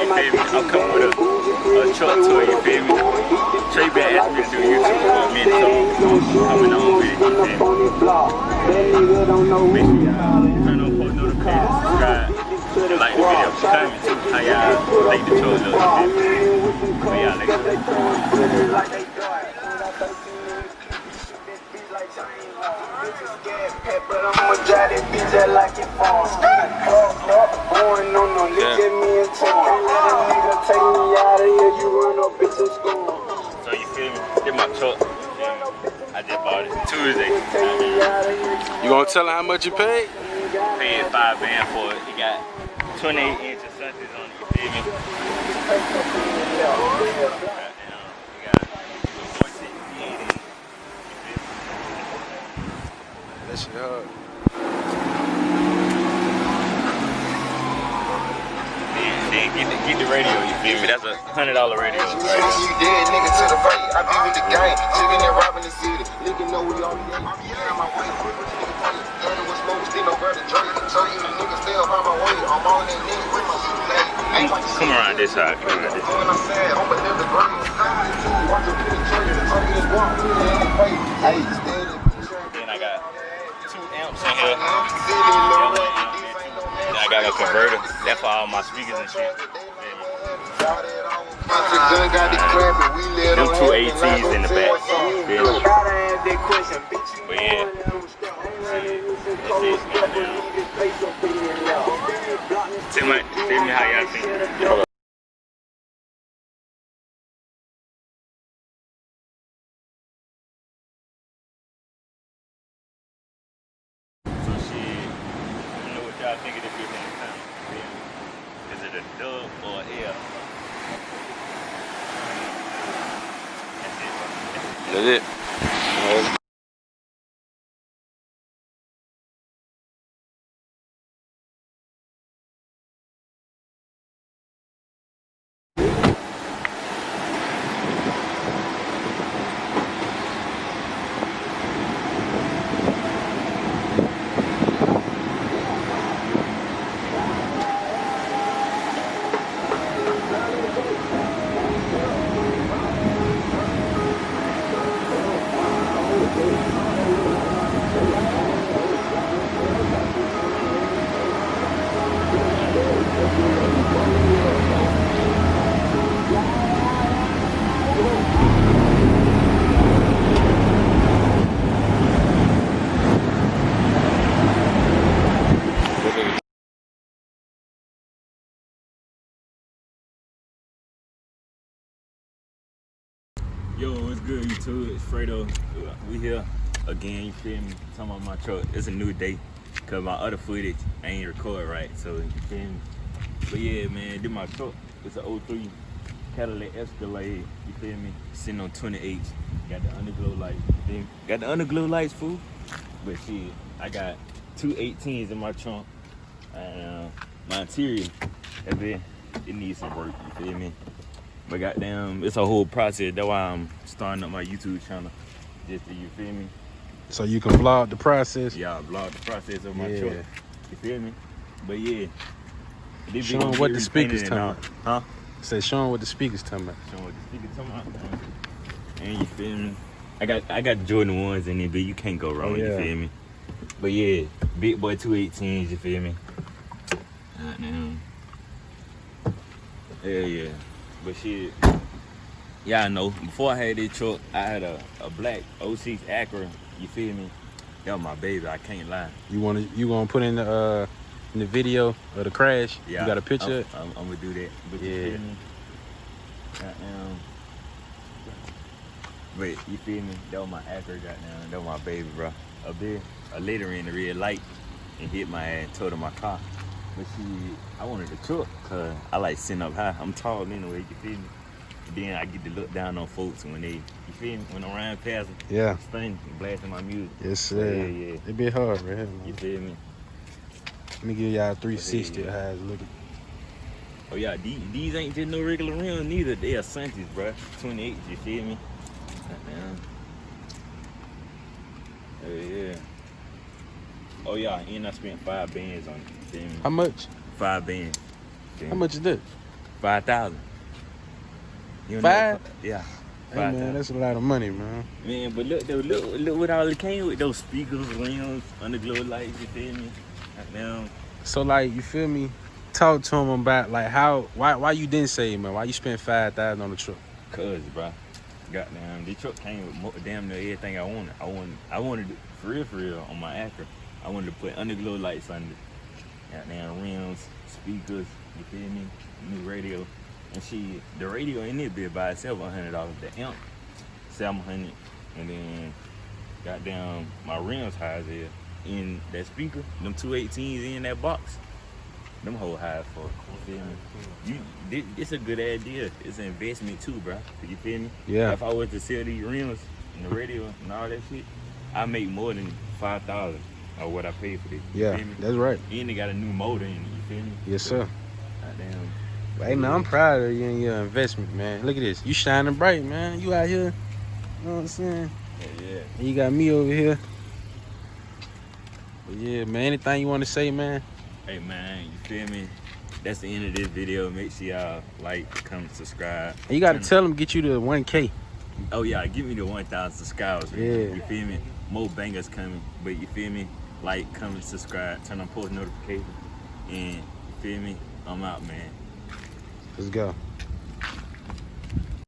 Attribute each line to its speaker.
Speaker 1: you feel me? I'm coming with a truck tour, you feel me? Trey been asking me to do YouTube for a minute, so I'm coming on with it, you feel me? Make sure y'all turn on post notifications, subscribe, and like the video. Comment too how y'all think the truck looks, you feel me? But yeah, let's go.
Speaker 2: But I'ma drive that bitch like it falls. Going on, no, look at me and talk. Let a nigga take me out of here, you run up bitch and score.
Speaker 1: So you feel me? This my truck. I just bought it Tuesday.
Speaker 3: You gonna tell her how much you paid?
Speaker 1: Paid $5 for it. It got 28 inches sunses on it, you feel me?
Speaker 3: That shit hard.
Speaker 1: Get the radio, you feel me? That's a $100 radio.
Speaker 2: You dead nigga to the fight. I be with the gang, chicken and robbing the city. Nigga know we all the I'm on my way. Dirty with smoke, still no brother Drake. So you niggas stay up on my way. I'm on that nigga with my suit.
Speaker 1: Come around this side. Come around this side.
Speaker 2: When I'm sad, I'm a nigga green. Watch your bitch trade. I'm just walking in the face. Hey, steady.
Speaker 1: Then I got 2 amps in here. Then I got a converter. That's for all my speakers and shit. Them 2 ATs in the back. But yeah. Tell me how y'all think. I think it'd be in town. Is it a dub or a L?
Speaker 3: That's it.
Speaker 1: Yo, what's good, YouTube? It's Fredo. We here again, you feel me? Talking about my truck. It's a new day, cause my other footage I ain't record right, so you feel me? But yeah, man, this my truck. It's an 03 Cadillac Escalade, you feel me? Sitting on 28. Got the underglow lights, you feel me? Got the underglow lights, fool. But shit, I got 2 18s in my trunk. And my interior, it needs some work, you feel me? But goddamn, it's a whole process. That's why I'm starting up my YouTube channel. Just to, you feel me?
Speaker 3: So you can vlog the process?
Speaker 1: Yeah, vlog the process of my truck. You feel me? But yeah.
Speaker 3: Show them what the speakers talking about.
Speaker 1: Huh?
Speaker 3: Say, show them what the speakers talking about.
Speaker 1: Show them what the speakers talking about. And you feel me? I got the Jordan 1s in there, but you can't go wrong, you feel me? But yeah, big boy 218s, you feel me? Goddamn. Yeah. But shit, y'all know, before I had this truck, I had a black 06 Acura, you feel me? That was my baby, I can't lie.
Speaker 3: You gonna put in the video of the crash?
Speaker 1: Yeah.
Speaker 3: You got a picture?
Speaker 1: I'm gonna do that. But
Speaker 3: yeah.
Speaker 1: You feel me? But you feel me? That was my Acura, goddamn. That was my baby, bro. A later in the red light and hit my ass, totaled my car. But shit, I wanted a truck, cause I like sitting up high. I'm tall anyway, you feel me? Then I get to look down on folks when they, you feel me? When I'm riding past them,
Speaker 3: yeah,
Speaker 1: stunning, blasting my music.
Speaker 3: Yes, sir.
Speaker 1: Yeah.
Speaker 3: It be hard right here, man.
Speaker 1: You feel me?
Speaker 3: Let me give y'all a 360 of how it's looking.
Speaker 1: Oh yeah, these ain't just no regular rims neither. They are Santis, bro. 28s, you feel me? Yeah. Oh yeah, and I spent $5 bands on it. You feel me?
Speaker 3: How much?
Speaker 1: $5 bands.
Speaker 3: How much is that?
Speaker 1: 5,000. You know
Speaker 3: Five?
Speaker 1: Yeah.
Speaker 3: Hey, man,
Speaker 1: 5,000.
Speaker 3: that's a lot of money, man.
Speaker 1: Man, but look though, look what all it came with, those speakers, rims, underglow lights, you feel me? Goddamn.
Speaker 3: So, like, you feel me? Talk to him about, like, why you didn't say, man? Why you spent 5,000 on the truck?
Speaker 1: Cuz, bro. Goddamn, the truck came with damn near everything I wanted. I wanted it for real on my Acura. I wanted to put underglow lights under it. Goddamn rims, speakers, you feel me? New radio. And the radio in it be by itself $100. The amp, $700. And then goddamn my rims high as hell. In that speaker, them 218s in that box, them whole high for. You feel me? It's a good idea. It's an investment too, bro. You feel me?
Speaker 3: Yeah.
Speaker 1: If I was to sell these rims and the radio and all that shit, I make more than 5,000 of what I paid for this. You
Speaker 3: Yeah,
Speaker 1: feel me?
Speaker 3: that's right.
Speaker 1: And they got a new motor in it. You feel me?
Speaker 3: Yes, sir.
Speaker 1: Goddamn.
Speaker 3: Hey, man, I'm proud of you and your investment, man. Look at this. You shining bright, man. You out here. You know what I'm saying?
Speaker 1: Yeah.
Speaker 3: And you got me over here. But yeah, man, anything you want to say, man?
Speaker 1: Hey man, you feel me? That's the end of this video. Make sure y'all like, comment, subscribe.
Speaker 3: And you got to tell them get you to 1K.
Speaker 1: Oh yeah, give me the 1,000 subscribers. Man.
Speaker 3: Yeah.
Speaker 1: You feel me? More bangers coming, but you feel me? Like, comment, subscribe, turn on post notifications, and you feel me? I'm out, man.
Speaker 3: Let's go.